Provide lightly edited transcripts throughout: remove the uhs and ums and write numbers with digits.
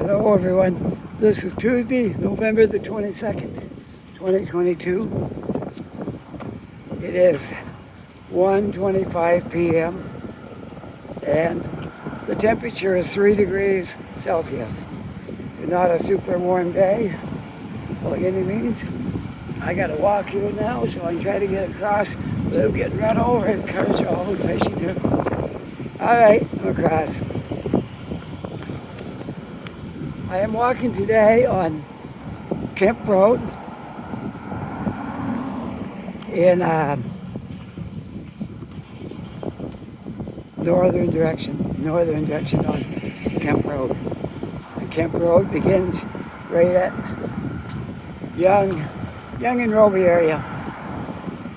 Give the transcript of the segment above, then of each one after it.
Hello everyone, this is Tuesday, November the 22nd, 2022. It is 1:25 p.m. and the temperature is 3 degrees Celsius. So not a super warm day by any means. I gotta walk here now so I can try to get across without getting run over and encourage all the patient here. Alright, I'm across. I am walking today on Kempt Road in northern direction on Kempt Road. And Kempt Road begins right at Young and Robie area.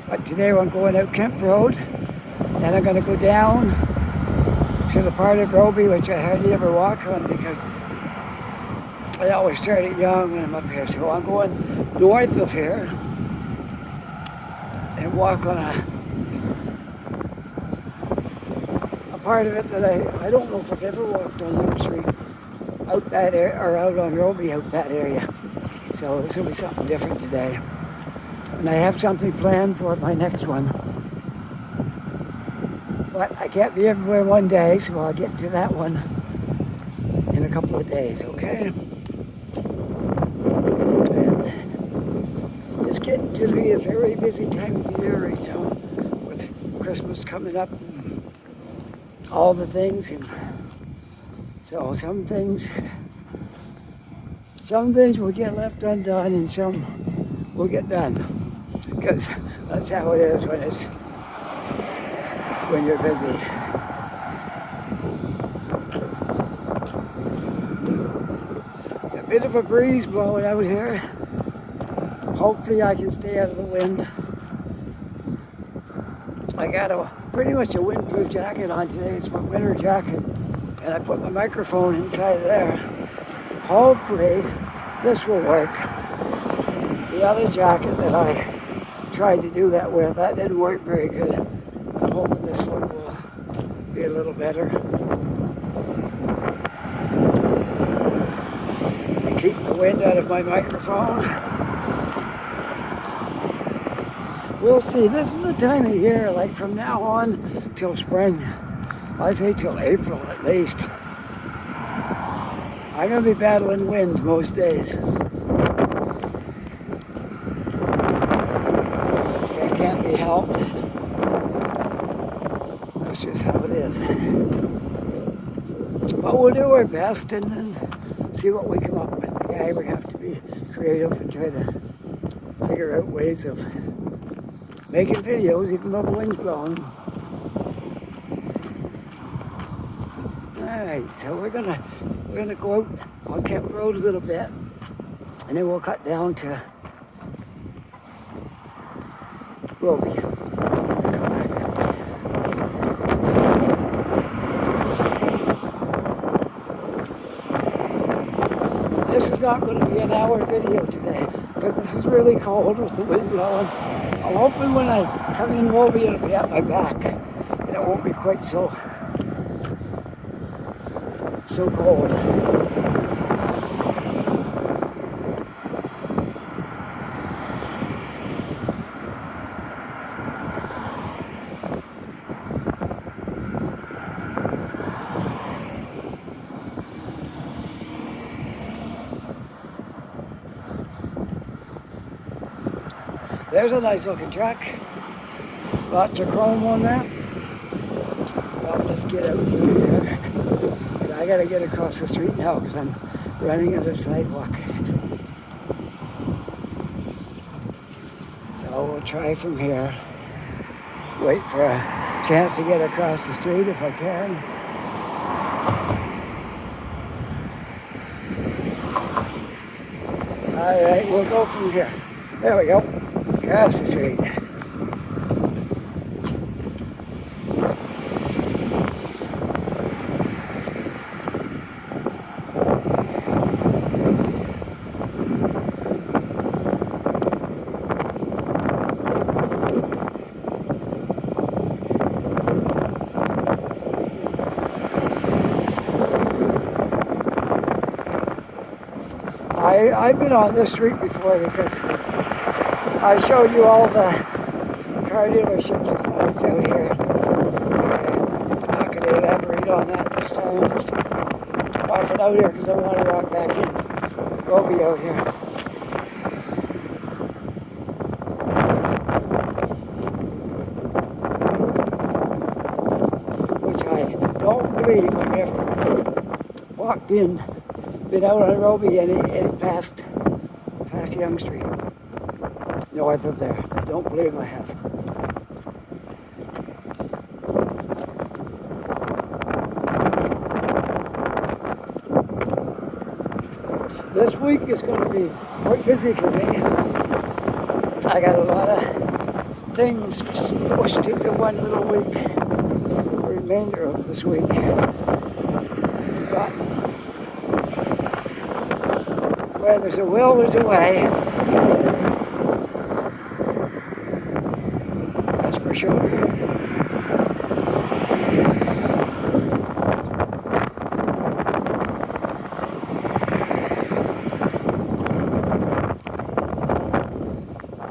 But today I'm going out Kempt Road and I'm going to go down to the part of Robie which I hardly ever walk on because I always start at Young when I'm up here. So I'm going north of here and walk on a part of it that I don't know if I've ever walked on Young Street out that area or out on Robie out that area. So this will be something different today. And I have something planned for my next one. But I can't be everywhere one day, so I'll get to that one in a couple of days, okay? And it's getting to be a very busy time of the year right now with Christmas coming up and all the things. And so some things will get left undone and some will get done. Because that's how it is when you're busy. There's a bit of a breeze blowing out here. Hopefully I can stay out of the wind. I got pretty much a windproof jacket on today. It's my winter jacket. And I put my microphone inside there. Hopefully this will work. The other jacket that I tried to do that with, that didn't work very good. I'm hoping this one will be a little better. And keep the wind out of my microphone. We'll see. This is the time of year, like from now on till spring. I say till April at least. I'm going to be battling winds most days. It can't be helped. That's just how it is. But we'll do our best and then see what we come up with. Yeah, we have to be creative and try to figure out ways of making videos even though the wind's blowing. Alright, so we're gonna go out on Kempt Road a little bit and then we'll cut down to Robie. Come back that way. This is not going to be an hour video today because this is really cold with the wind blowing. I'm hoping when I come in Robie it'll be at my back and it won't be quite so cold. There's a nice looking truck. Lots of chrome on that. Well, let's get out through here. And I gotta get across the street now because I'm running out of sidewalk. So we'll try from here. Wait for a chance to get across the street if I can. All right, we'll go from here. There we go. Across the street. I've been on this street before because I showed you all the car dealerships and stuff out here. I'm not going to elaborate on that this time. I'm just walking out here because I want to walk back in Robie out here. Which I don't believe I've ever walked in, been out on Robie and past Young Street, north of there. I don't believe I have. This week is going to be quite busy for me. I got a lot of things pushed into one little week, the remainder of this week. But where there's a will, there's a way. That's for sure.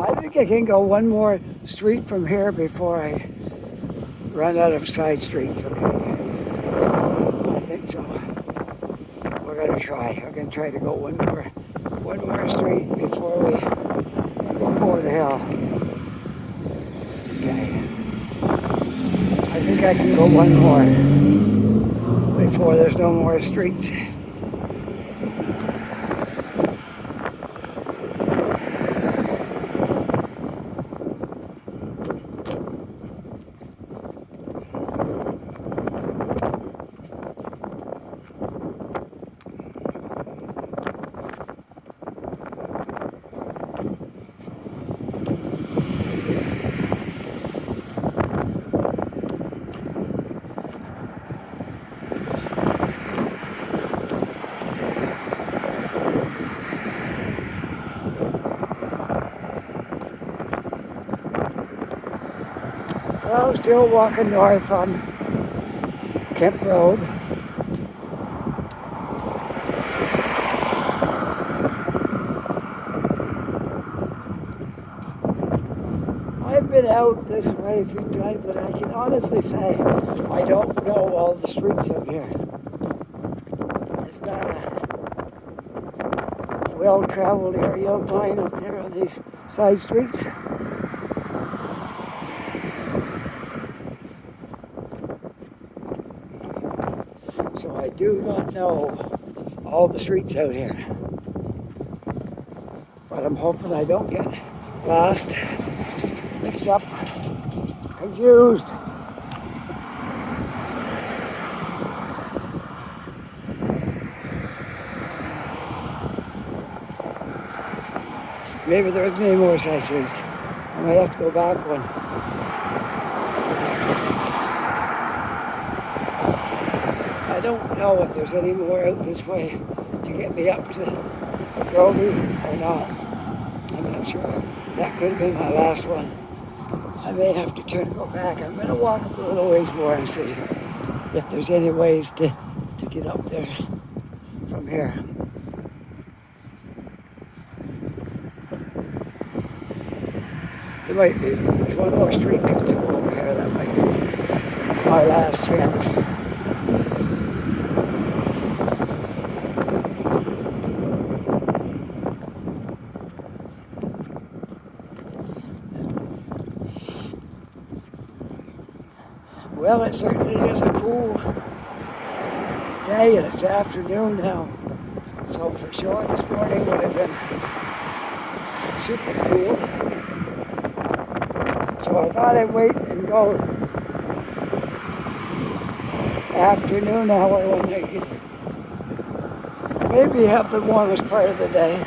I think I can go one more street from here before I run out of side streets, okay? I think so. We're going to try. We're going to try to go one more street before we walk over the hill. Okay. I think I can go one more before there's no more streets. So still walking north on Kempt Road. I've been out this way a few times, but I can honestly say I don't know all the streets out here. It's not a well-traveled area of mine up there on these side streets. So I do not know all the streets out here. But I'm hoping I don't get lost, mixed up, confused. Maybe there isn't any more side streets. I might have to go back one. I don't know if there's any more out this way to get me up to Robie or not. I'm not sure. That could have been my last one. I may have to turn and go back. I'm going to walk up a little ways more and see if there's any ways to get up there from here. There might be. There's one more street cuts up over here. That might be my last chance. Well, it certainly is a cool day, and it's afternoon now. So for sure this morning would have been super cool. So I thought I'd wait and go afternoon hour when I could maybe have the warmest part of the day.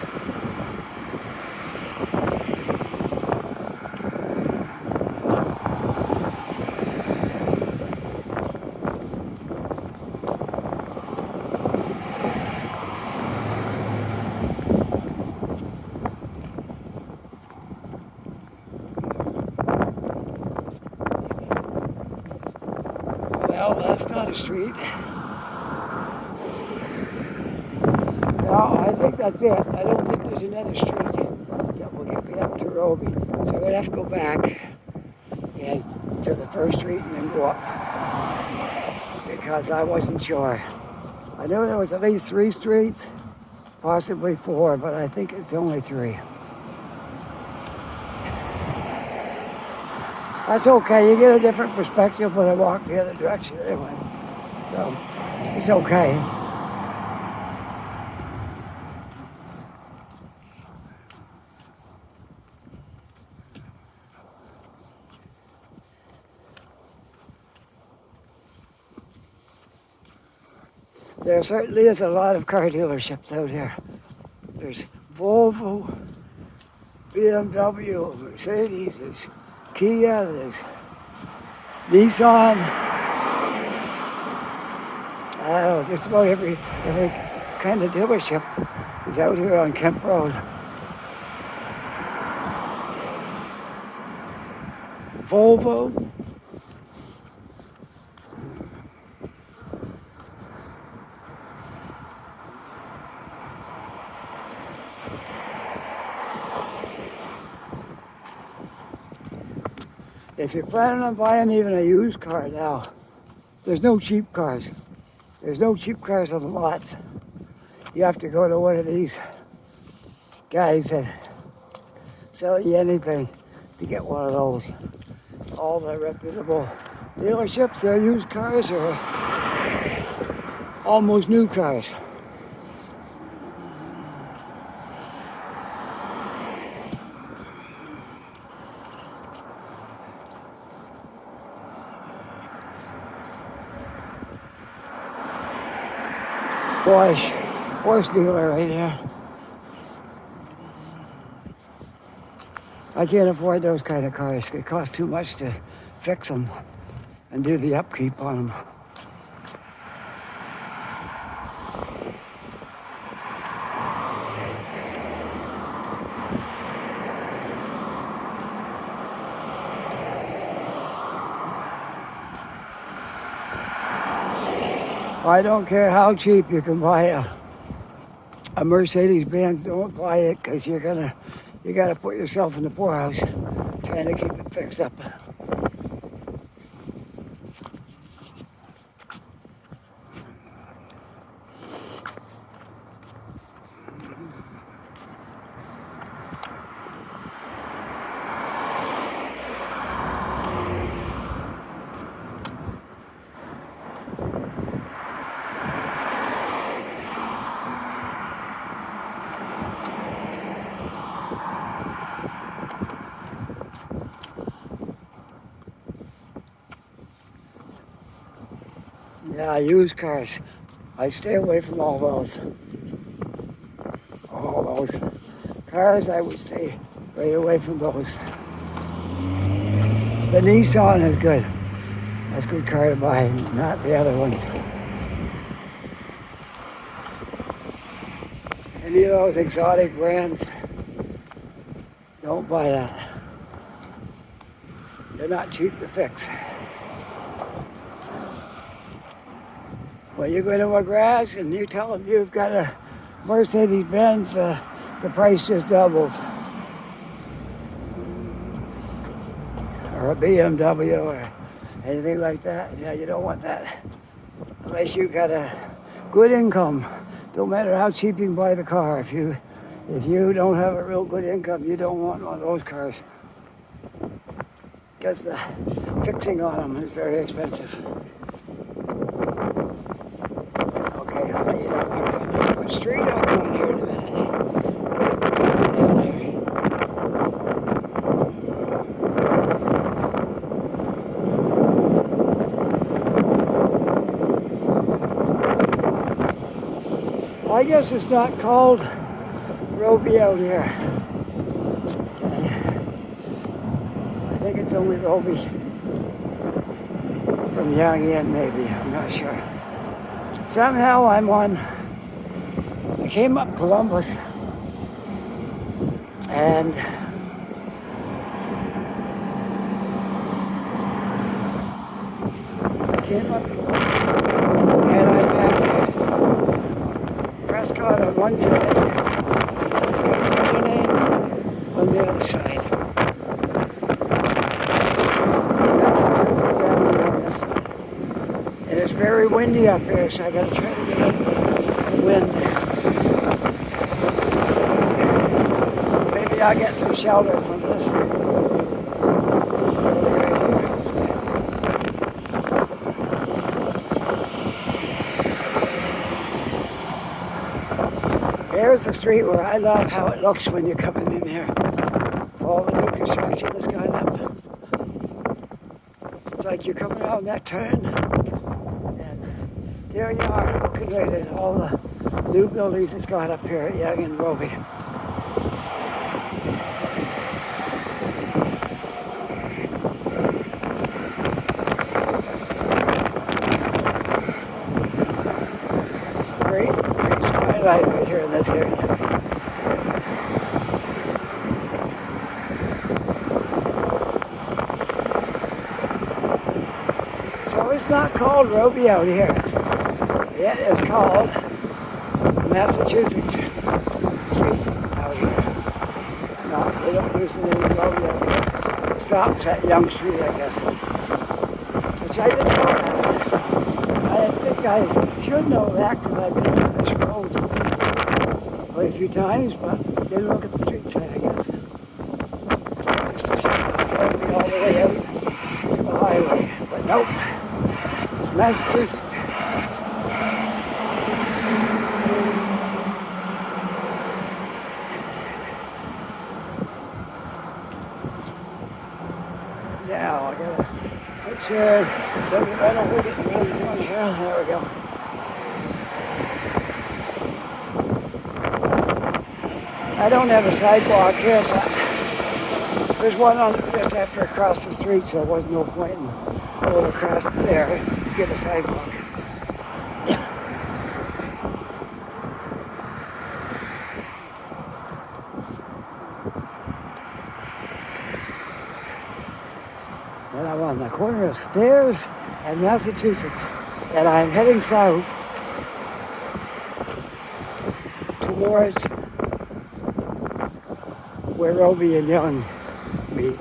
Well, that's not a street. Well, I think that's it. I don't think there's another street that will get me up to Robie. So I'm going to have to go back and to the first street and then go up because I wasn't sure. I knew there was at least 3 streets, possibly 4, but I think it's only 3. That's okay. You get a different perspective when I walk the other direction anyway. So it's okay. There certainly is a lot of car dealerships out here. There's Volvo, BMW, Mercedes, there's Kia, there's Nissan. I don't know, just about every kind of dealership is out here on Kempt Road. Volvo. If you're planning on buying even a used car now, there's no cheap cars. There's no cheap cars on the lots. You have to go to one of these guys that sell you anything to get one of those. All the reputable dealerships, their used cars are almost new cars. Porsche dealer right here. I can't afford those kind of cars. It costs too much to fix them and do the upkeep on them. I don't care how cheap you can buy a Mercedes-Benz. Don't buy it because you gotta put yourself in the poorhouse trying to keep it fixed up. Yeah, used cars. I stay away from all those. All those cars, I would stay right away from those. The Nissan is good. That's a good car to buy, not the other ones. Any of those exotic brands, don't buy that. They're not cheap to fix. Well, you go to a garage and you tell them you've got a Mercedes-Benz, the price just doubles. Or a BMW or anything like that. Yeah, you don't want that. Unless you got a good income. Don't matter how cheap you can buy the car. If you don't have a real good income, you don't want one of those cars. Because the fixing on them is very expensive. Okay, I'll let you know what street I'm on here in a minute. We're going to go down the hill here. I guess it's not called Robie out here. I think it's only Robie from Young Inn, maybe. I'm not sure. Somehow I came up Columbus and I'm at Prescott spot on one side. It's got another name on the other side. Massachusetts Avenue on this side. And it's very windy up here, so I gotta try to get out of the wind. Maybe I'll get some shelter from this. Here's the street where I love how it looks when you're coming in here. With all the new construction that's gone up. It's like you're coming around that turn. And there you are, looking right at all the new buildings that's gone up here at Young and Robie. Great skyline right here in this area. So it's not called Robie out here. It is called Massachusetts Street out here. No, they don't use the name Robie out here. It stops at Young Street, I guess. Which I didn't know that. I think I should know that because I've been on this road quite a few times, but didn't look at the street sign, I guess. Just drove me all the way out to the highway. But nope, it's Massachusetts. Now I gotta make sure don't get right over getting around the corner here. There we go. I don't have a sidewalk here, but there's one on just after I cross the street, so there was no point in going across there to get a sidewalk. And I'm on the corner of Stairs and Massachusetts, and I'm heading south towards where Robie and Young meet.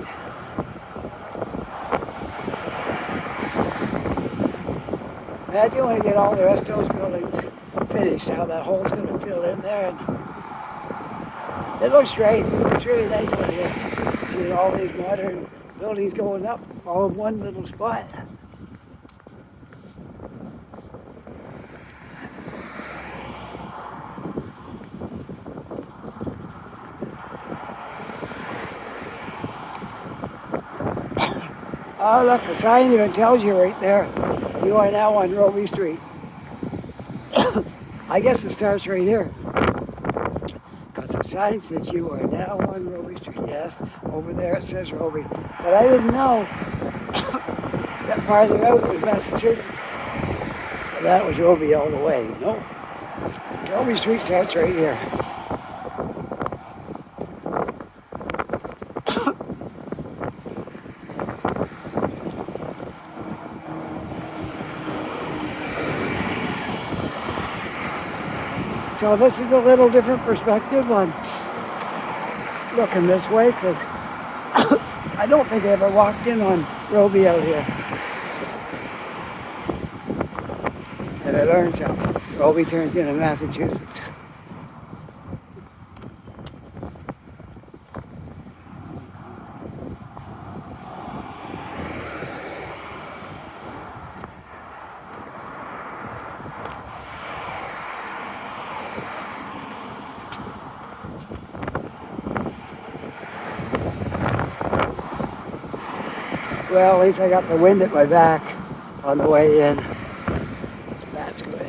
Imagine when you get all the rest of those buildings finished, how that hole's going to fill in there. And it looks great. It looks really nice out here. Seeing all these modern buildings going up all in one little spot. Oh look, the sign even tells you right there, you are now on Robie Street. I guess it starts right here. Because the sign says you are now on Robie Street. Yes, over there it says Robie. But I didn't know that part of the road was Massachusetts. That was Robie all the way. No, Robie Street starts right here. So this is a little different perspective on looking this way, because I don't think I ever walked in on Robie out here. And I learned something. Robie turns into Massachusetts. Well, at least I got the wind at my back on the way in. That's good.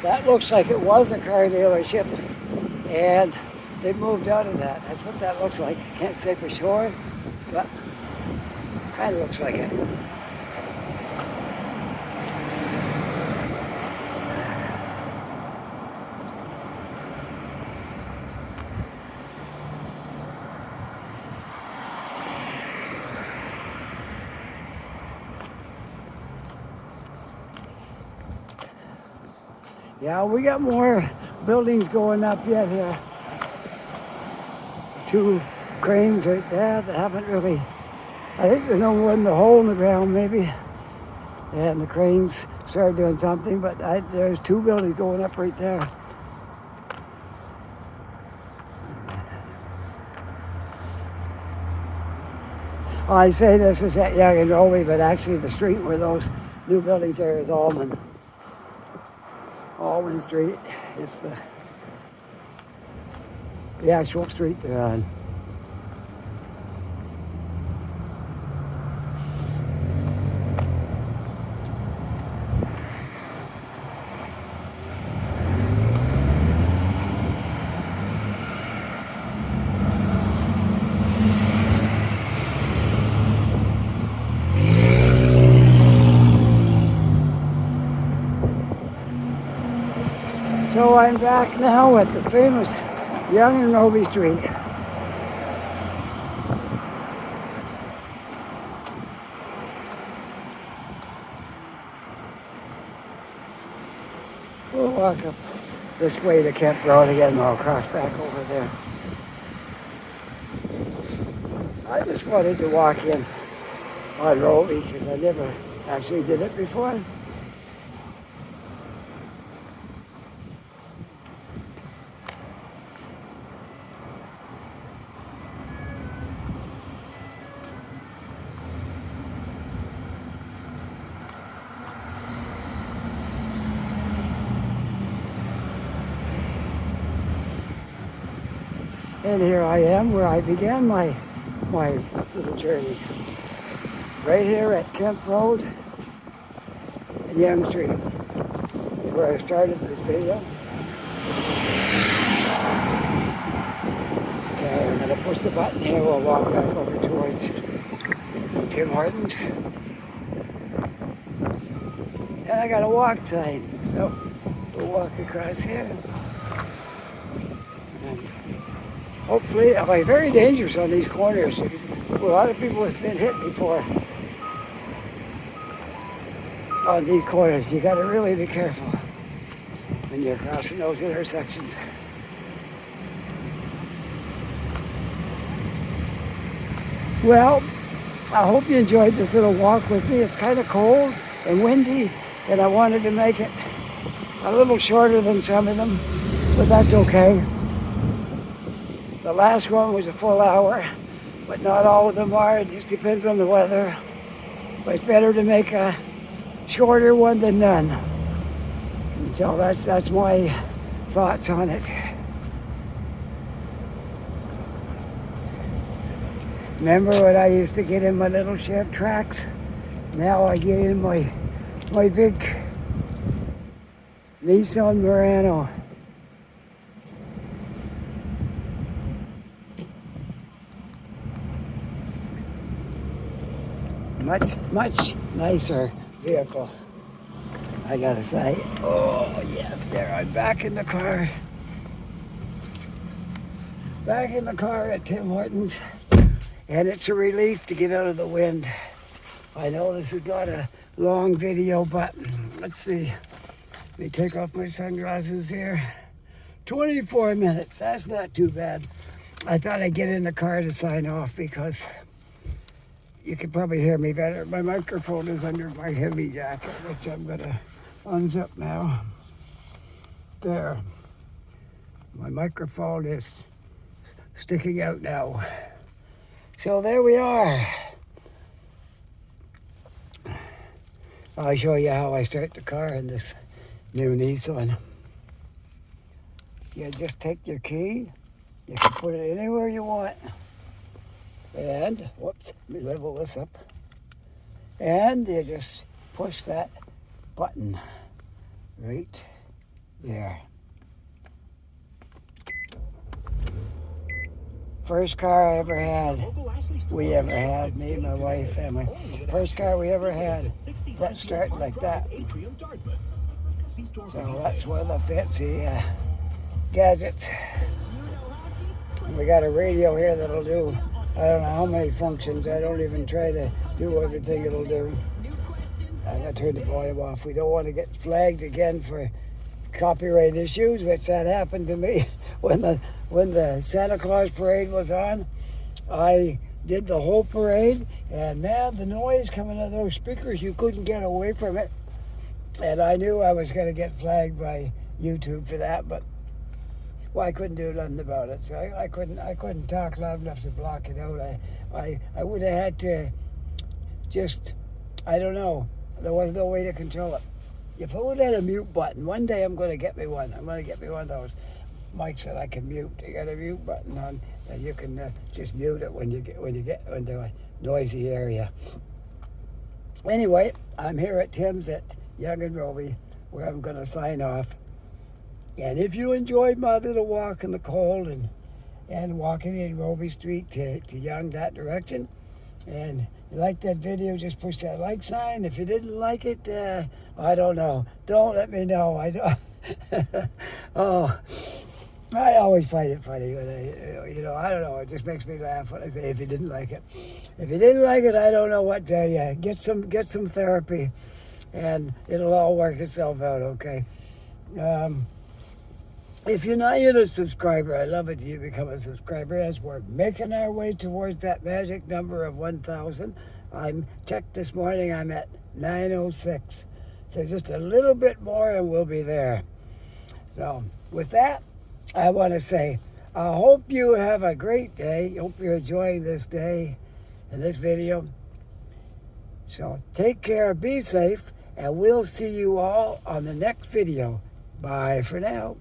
That looks like it was a car dealership, and they moved out of that. That's what that looks like. Can't say for sure, but kind of looks like it. Yeah, we got more buildings going up yet here. 2 cranes right there that haven't really, I think there's no more than the hole in the ground maybe. And the cranes started doing something, but there's 2 buildings going up right there. Well, I say this is at Young and Robie, but actually the street where those new buildings are is Almond. Almond Street is the actual street they're on. So I'm back now at the famous Young and Robie Street. We'll walk up this way to Kempt Road again, and I'll cross back over there. I just wanted to walk in on Robie because I never actually did it before. And here I am where I began my little journey. Right here at Kempt Road and Young Street, where I started this video. Okay, I'm going to push the button here. We'll walk back over towards Tim Hortons. And I got a walk sign, so we'll walk across here. And hopefully, I'm very dangerous on these corners. A lot of people have been hit before on these corners. You got to really be careful when you're crossing those intersections. Well, I hope you enjoyed this little walk with me. It's kind of cold and windy, and I wanted to make it a little shorter than some of them, but that's okay. The last one was a full hour, but not all of them are. It just depends on the weather. But it's better to make a shorter one than none. And so that's my thoughts on it. Remember when I used to get in my little Chef tracks? Now I get in my big Nissan Murano. Much nicer vehicle, I gotta say. Oh yes, there, I'm back in the car. Back in the car at Tim Hortons. And it's a relief to get out of the wind. I know this is not a long video, but let's see. Let me take off my sunglasses here. 24 minutes, that's not too bad. I thought I'd get in the car to sign off because you can probably hear me better. My microphone is under my heavy jacket, which I'm gonna unzip now. There. My microphone is sticking out now. So there we are. I'll show you how I start the car in this new Nissan. You just take your key. You can put it anywhere you want. And, whoops, let me level this up. And you just push that button right there. First car I ever had, we ever had, me and my wife, family. First car we ever had, that started like that. So that's one of the fancy gadgets. And we got a radio here that'll do, I don't know how many functions. I don't even try to do everything it'll do. I'm going to turn the volume off. We don't want to get flagged again for copyright issues, which that happened to me when the Santa Claus parade was on. I did the whole parade, and man, the noise coming out of those speakers, you couldn't get away from it. And I knew I was going to get flagged by YouTube for that, but well, I couldn't do nothing about it. So I couldn't talk loud enough to block it out. I would have had to just, I don't know. There was no way to control it. If I would have had a mute button, one day I'm going to get me one. I'm going to get me one of those mics that I can mute. You got a mute button on, and you can just mute it when you get into a noisy area. Anyway, I'm here at Tim's at Young and Robie, where I'm going to sign off. And if you enjoyed my little walk in the cold and walking in Robie Street to Young that direction, and you like that video, just push that like sign. If you didn't like it, I don't know. Don't let me know. I don't. Oh, I always find it funny when I don't know. It just makes me laugh when I say if you didn't like it. If you didn't like it, I don't know what to tell you. Get some therapy, and it'll all work itself out. Okay. If you're not yet a subscriber, I love it you become a subscriber as we're making our way towards that magic number of 1,000. I'm checked this morning, I'm at 906. So just a little bit more and we'll be there. So with that, I want to say, I hope you have a great day. I hope you're enjoying this day and this video. So take care, be safe, and we'll see you all on the next video. Bye for now.